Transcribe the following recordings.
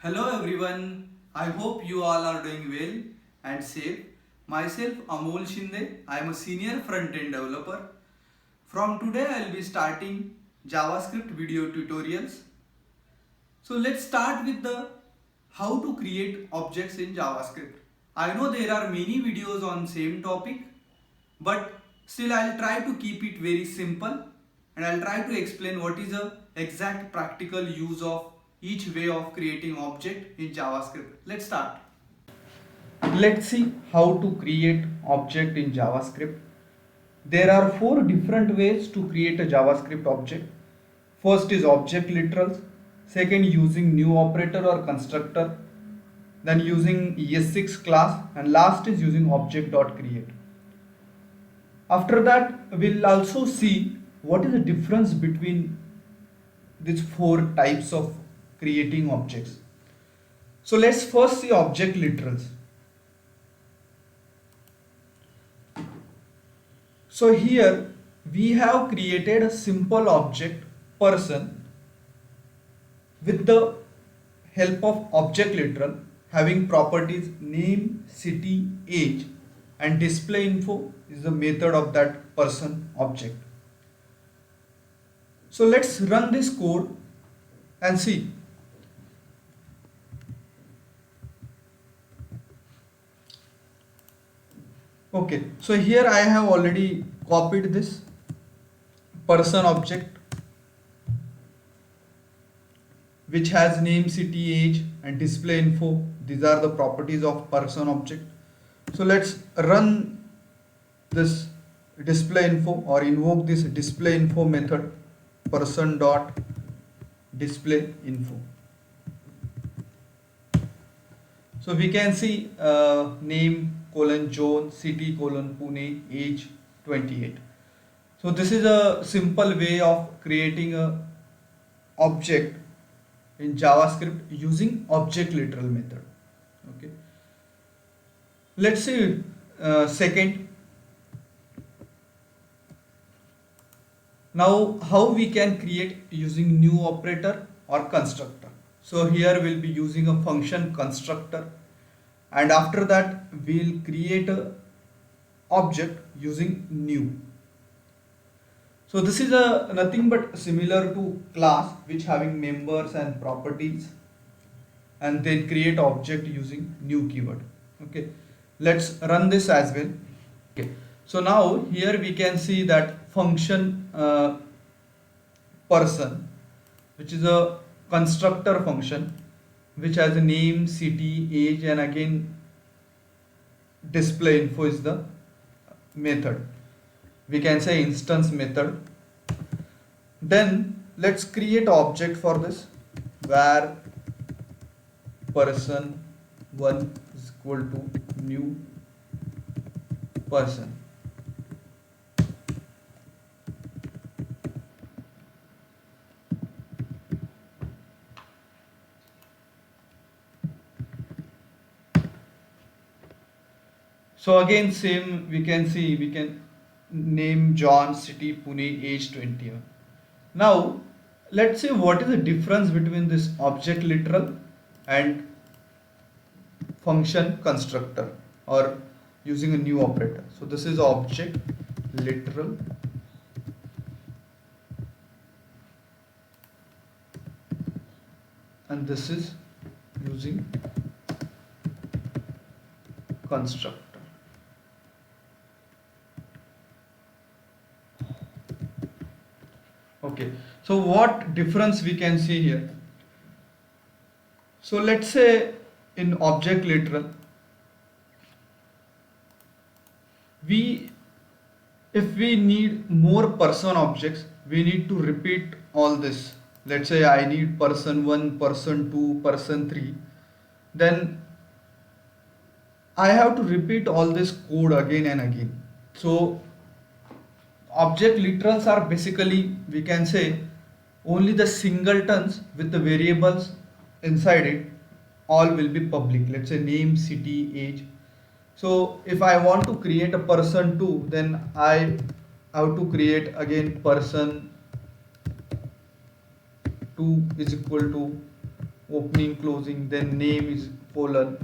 Hello everyone, I hope you all are doing well and safe. Myself Amol Shinde, I am a senior front-end developer. From today I will be starting JavaScript video tutorials. So let's start with the how to create objects in JavaScript. I know there are many videos on same topic, but still I'll try to keep it very simple and I'll try to explain what is the exact practical use of each way of creating object in JavaScript. Let's start. Let's see how to create object in JavaScript. There are four different ways to create a JavaScript object. First is object literals, second using new operator or constructor, then using ES6 class, and last is using object.create. After that, we'll also see what is the difference between these four types of creating objects. So let's first see object literals. So here we have created a simple object person with the help of object literal having properties name, city, age, and display info is the method of that person object. So let's run this code and see. Okay, so here I have already copied this person object which has name, city, age, and display info. These are the properties of person object. So let's run this display info or invoke this display info method person dot display info. So we can see name colon John, city colon Pune, age 28. So this is a simple way of creating a object in JavaScript using object literal method. Okay. Let's see second. Now how we can create using new operator or constructor. So here we'll be using a function constructor, and after that we'll create a object using new. So this is a nothing but similar to class which having members and properties, and then create object using new keyword. Okay, let's run this as well. Okay, so now here we can see that function person, which is a constructor function which has a name, city, age, and again display info is the method. We can say instance method. Then let's create object for this where person1 is equal to new person. So again same, we can see we can name John, city Pune, age 21. Now let's see what is the difference between this object literal and function constructor or using a new operator. So this is object literal and this is using constructor. Okay, so what difference we can see here? So let's say in object literal, if we need more person objects, we need to repeat all this. Let's say I need person 1, person 2, person 3, then I have to repeat all this code again and again. So object literals are basically, we can say, only the singletons with the variables inside it all will be public. Let's say name, city, age. So if I want to create a person 2, then I have to create again person 2 is equal to opening closing, then name is colon.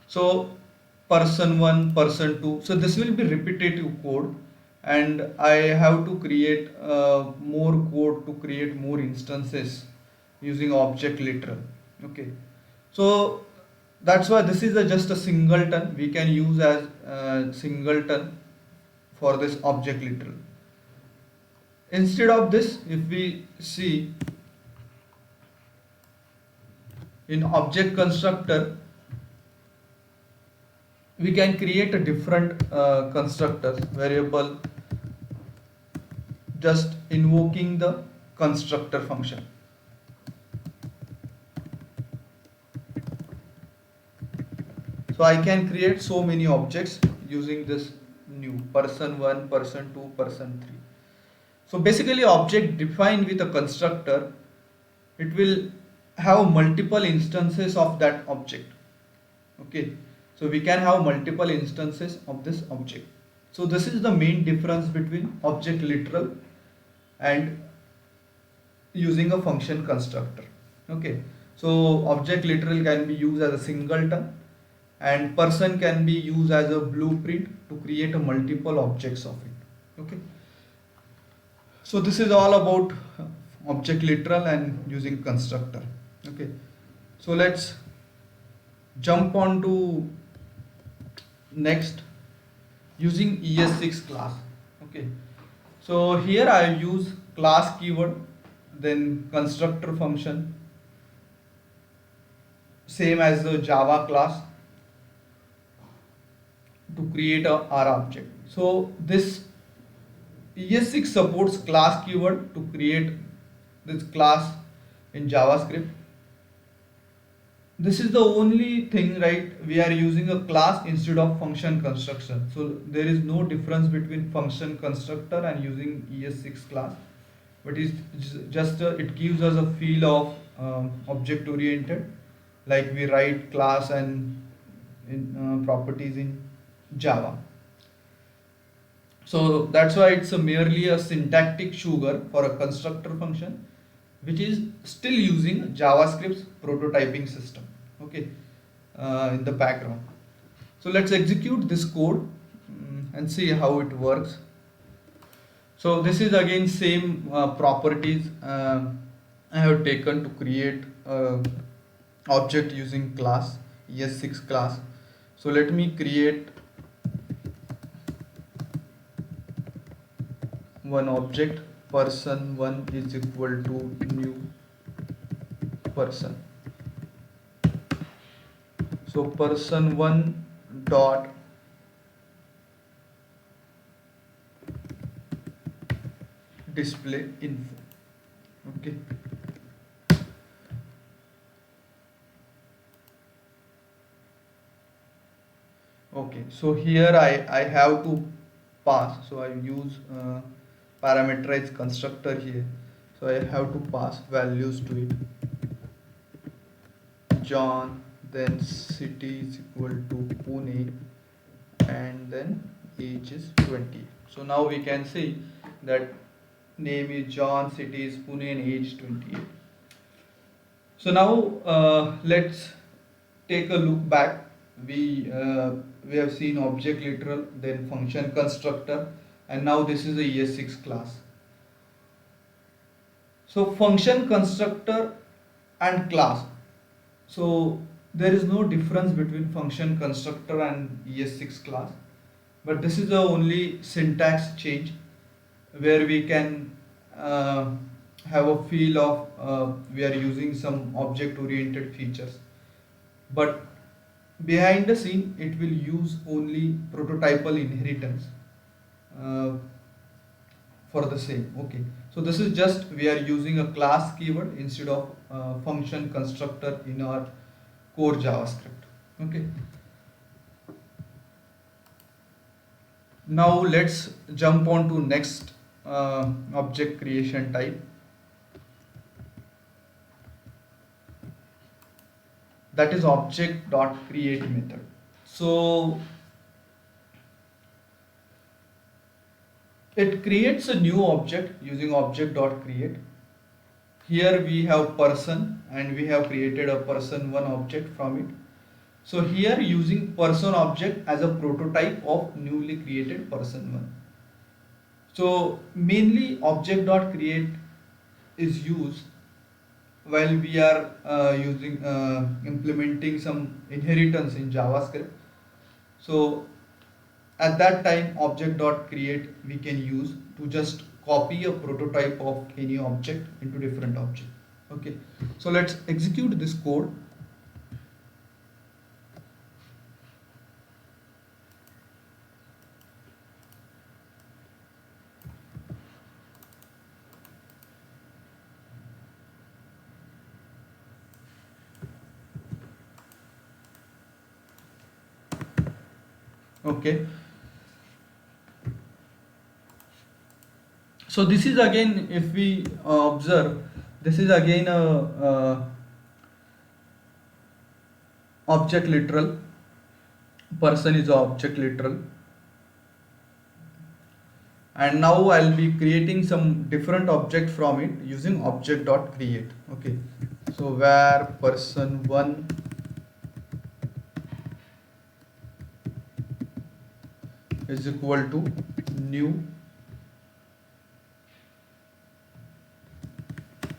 So person 1, person 2, so this will be repetitive code, and I have to create more code to create more instances using object literal. Okay, so that's why this is just a singleton we can use as singleton for this object literal. Instead of this, if we see in object constructor, we can create a different constructors variable just invoking the constructor function. So I can create so many objects using this new person 1, person 2, person 3. So basically object defined with a constructor, it will have multiple instances of that object. Okay, so we can have multiple instances of this object. So this is the main difference between object literal and using a function constructor. Okay, so object literal can be used as a singleton, and person can be used as a blueprint to create a multiple objects of it. Okay, so this is all about object literal and using constructor. Okay, so let's jump on to next, using ES6 class. Okay, so here I use class keyword, then constructor function, same as the Java class, to create a R object. So this ES6 supports class keyword to create this class in JavaScript. This is the only thing, right? We are using a class instead of function construction. So there is no difference between function constructor and using ES6 class, but it's just it gives us a feel of object oriented, like we write class and properties in Java. So that's why it's merely a syntactic sugar for a constructor function, which is still using JavaScript's prototyping system. Okay, in the background. So let's execute this code and see how it works. So this is again same properties I have taken to create object using class ES6 class. So let me create one object, person 1 is equal to new person. So person 1 dot display info. Okay, okay, so here I have to pass, so I use parameterized constructor here, so I have to pass values to it. John, then city is equal to Pune, and then age is 20. So now we can see that name is John, city is Pune, and age 28. So now let's take a look back. We have seen object literal, then function constructor, and now this is a ES6 class. So function constructor and class. So there is no difference between function constructor and ES6 class, but this is the only syntax change where we can have a feel of we are using some object oriented features, but behind the scene it will use only prototypal inheritance for the same. Okay, so this is just we are using a class keyword instead of function constructor in our core JavaScript. Okay, now let's jump on to next object creation type, that is object dot create method. So it creates a new object using object.create. Here we have person and we have created a person1 object from it. So here using person object as a prototype of newly created person1. So mainly object.create is used while we are using implementing some inheritance in JavaScript. So at that time object.create we can use to just copy a prototype of any object into different object. Okay, so let's execute this code. Okay, so this is again, if we observe, this is again a object literal, person is a object literal, and now I'll be creating some different object from it using object.create. Okay, so where person1 is equal to new,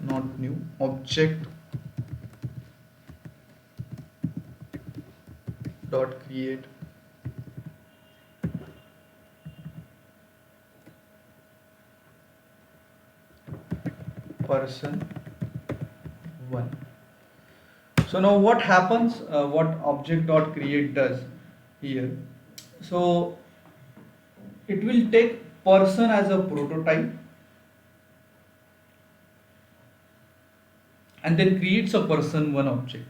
not new, object dot create person 1. So now what happens, what object dot create does here, so it will take person as a prototype and then creates a person1 object.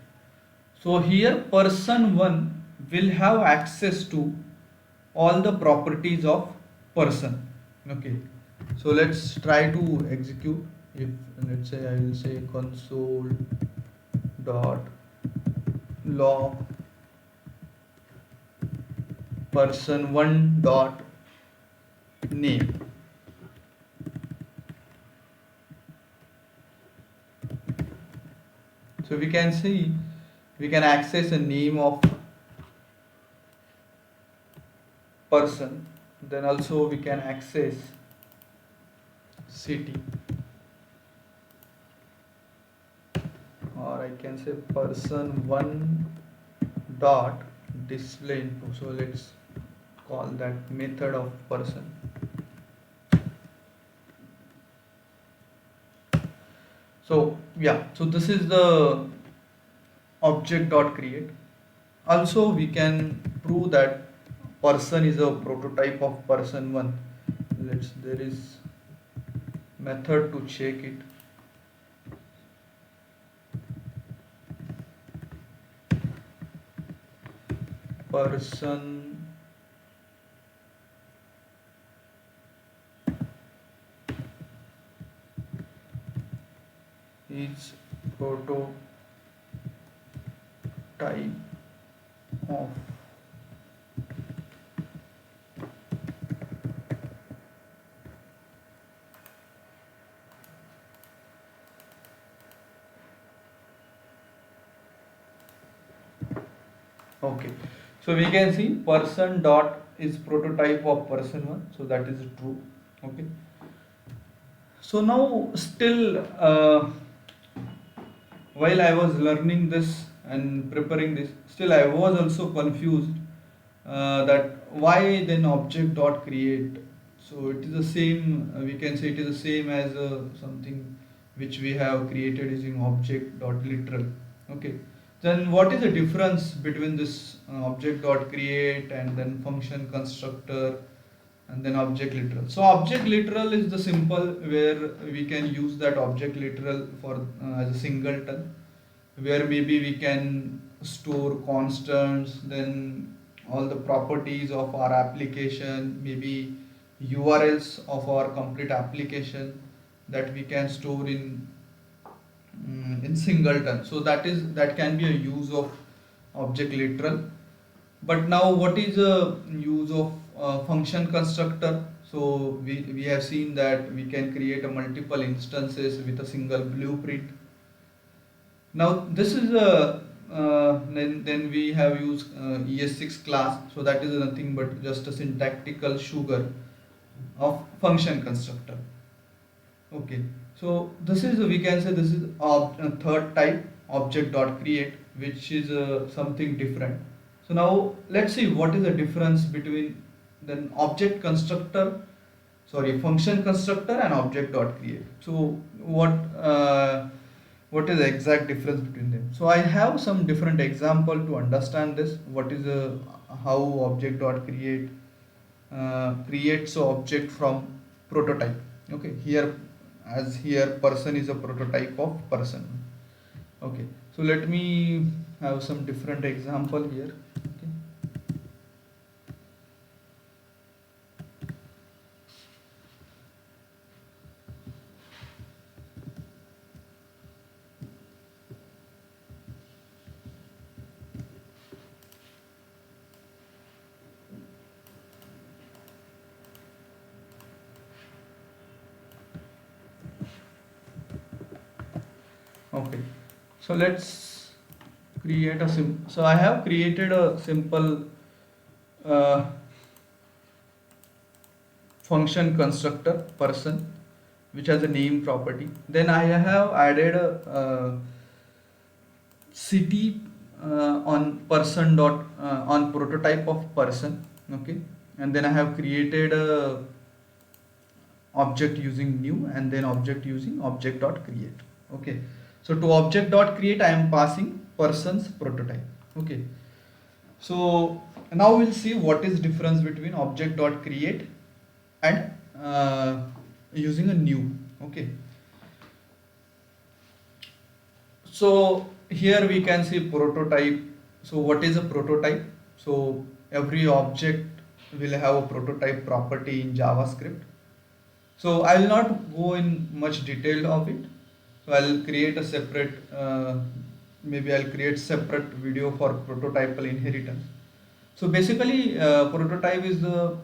So here person1 will have access to all the properties of person. Okay, so let's try to execute. If let's say I will say console dot log person1 dot name. So we can see we can access a name of person, then also we can access city, or I can say person1 dot display info. So let's call that method of person. So yeah, so this is the object dot create. Also we can prove that person is a prototype of person1. There is method to check it. Person is prototype of okay. So we can see person dot is prototype of person1, so that is true. Okay, so now still while I was learning this and preparing this, still I was also confused that why then object dot create. So it is the same, we can say it is the same as something which we have created using object dot literal. Okay, then what is the difference between this object dot create and then function constructor and then object literal? So object literal is the simple where we can use that object literal for as a singleton, where maybe we can store constants, then all the properties of our application, maybe URLs of our complete application, that we can store in singleton. So that can be a use of object literal. But now what is the use of function constructor? So we have seen that we can create a multiple instances with a single blueprint. Now this is a then we have used ES6 class, so that is nothing but just a syntactical sugar of function constructor. Okay, so this is we can say this is third type object dot create, which is something different. So now let's see what is the difference between then object constructor, sorry, function constructor and object dot create. So what is the exact difference between them? So I have some different example to understand this. What is how object dot create creates a object from prototype. Okay, here as here person is a prototype of person. Okay, so let me have some different example here. Okay. Okay, so let's create a so I have created a simple uh, function constructor person which has a name property. Then I have added a city on person dot on prototype of person. Okay, and then I have created a object using new and then object using object dot create. Okay, so to object dot create I am passing person's prototype. Okay, so now we'll see what is difference between object dot create and using a new. Okay, so here we can see prototype. So what is a prototype? So every object will have a prototype property in JavaScript. So I will not go in much detail of it. So I'll create a separate, maybe I'll create separate video for prototypal inheritance. So basically, prototype is the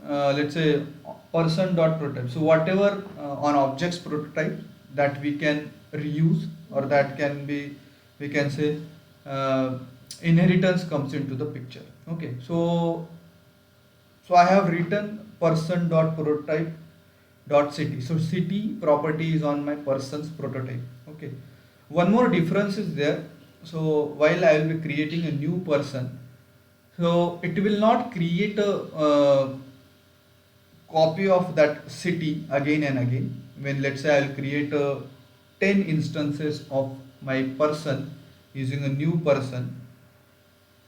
let's say person dot prototype. So whatever on objects prototype that we can reuse or that can be, we can say inheritance comes into the picture. Okay, so I have written person dot prototype dot city. So city property is on my person's prototype. Okay, one more difference is there. So while I will be creating a new person, so it will not create a copy of that city again and again. When let's say I'll create 10 instances of my person using a new person,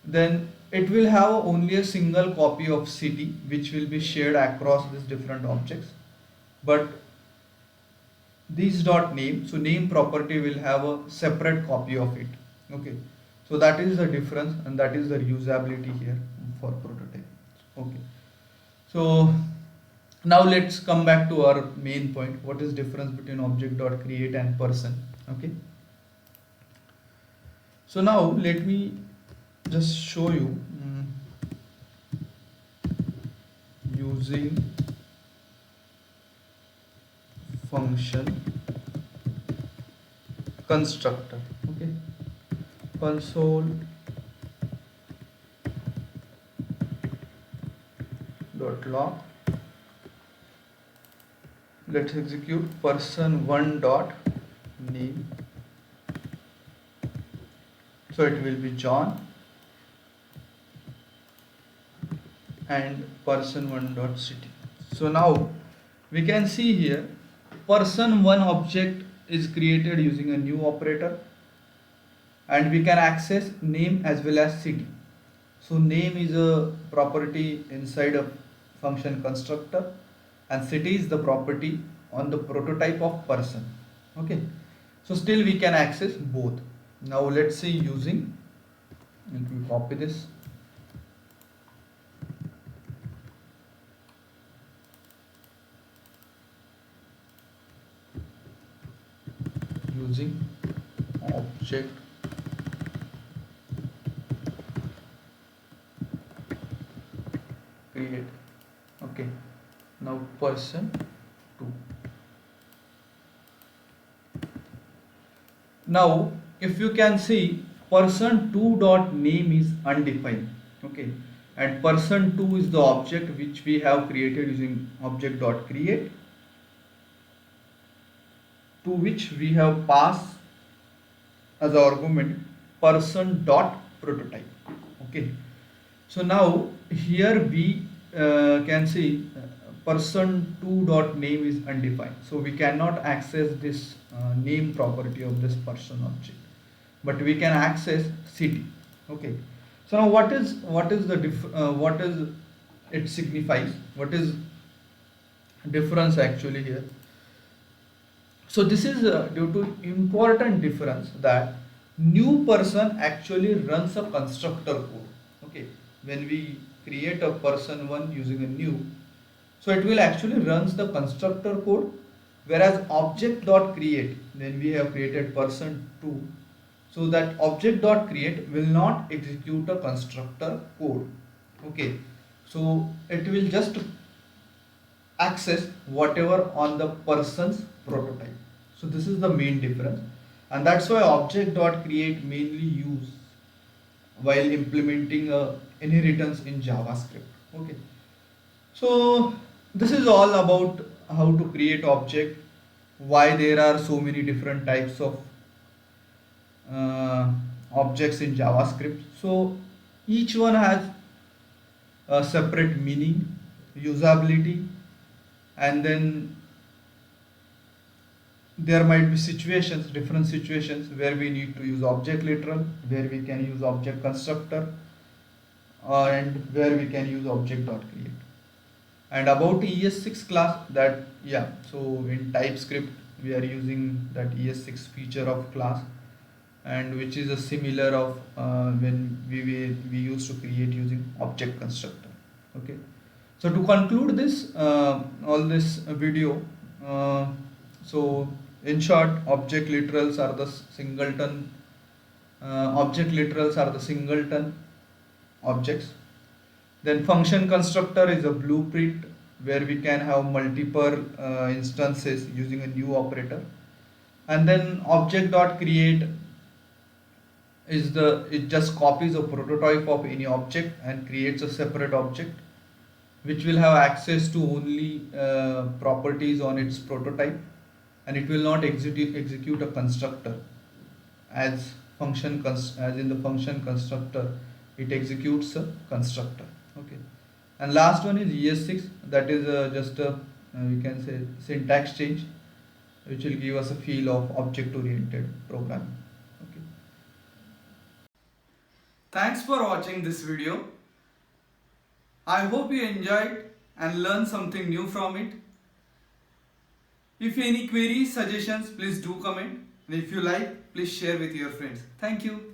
then it will have only a single copy of city which will be shared across these different objects. But these dot name, so name property will have a separate copy of it. Okay, so that is the difference and that is the usability here for prototype. Okay, so now let's come back to our main point. What is difference between object dot create and person? Okay, so now let me just show you using function constructor. Okay, console dot log, let's execute person1 dot name, so it will be John, and person1 dot city. So now we can see here person1 object is created using a new operator, and we can access name as well as city. So name is a property inside a function constructor and city is the property on the prototype of person. Okay, so still we can access both. Now let's see using, let me copy this. Using object create. Okay, now person 2. Now if you can see, person 2 dot name is undefined. Okay, and person 2 is the object which we have created using object dot create, to which we have passed as argument person dot prototype. Okay, so now here we can see person 2 dot name is undefined, so we cannot access this name property of this person object, but we can access city. Okay, so now what is the what is it signifies, what is difference actually here? So this is due to important difference that new person actually runs a constructor code. Okay, when we create a person 1 using a new, so it will actually runs the constructor code, whereas object dot create, then we have created person 2, so that object dot create will not execute a constructor code. Okay, so it will just access whatever on the person's prototype. So this is the main difference, and that's why object dot create mainly used while implementing a inheritance in JavaScript. Okay, so this is all about how to create object, why there are so many different types of objects in JavaScript. So each one has a separate meaning, usability, and then there might be situations, different situations where we need to use object literal, where we can use object constructor, and where we can use object dot create. And about ES6 class, that yeah, so in TypeScript we are using that ES6 feature of class, and which is a similar of when we used to create using object constructor. Okay, so to conclude this all this video, so in short, object literals are the singleton objects. Then function constructor is a blueprint where we can have multiple instances using a new operator. And then object dot create is it just copies a prototype of any object and creates a separate object which will have access to only properties on its prototype, and it will not execute a constructor as as in the function constructor it executes a constructor. Okay, and last one is ES6, that is just a we can say syntax change which will give us a feel of object oriented programming. Okay, thanks for watching this video. I hope you enjoyed and learned something new from it. If any queries, suggestions, please do comment. And if you like, please share with your friends. Thank you.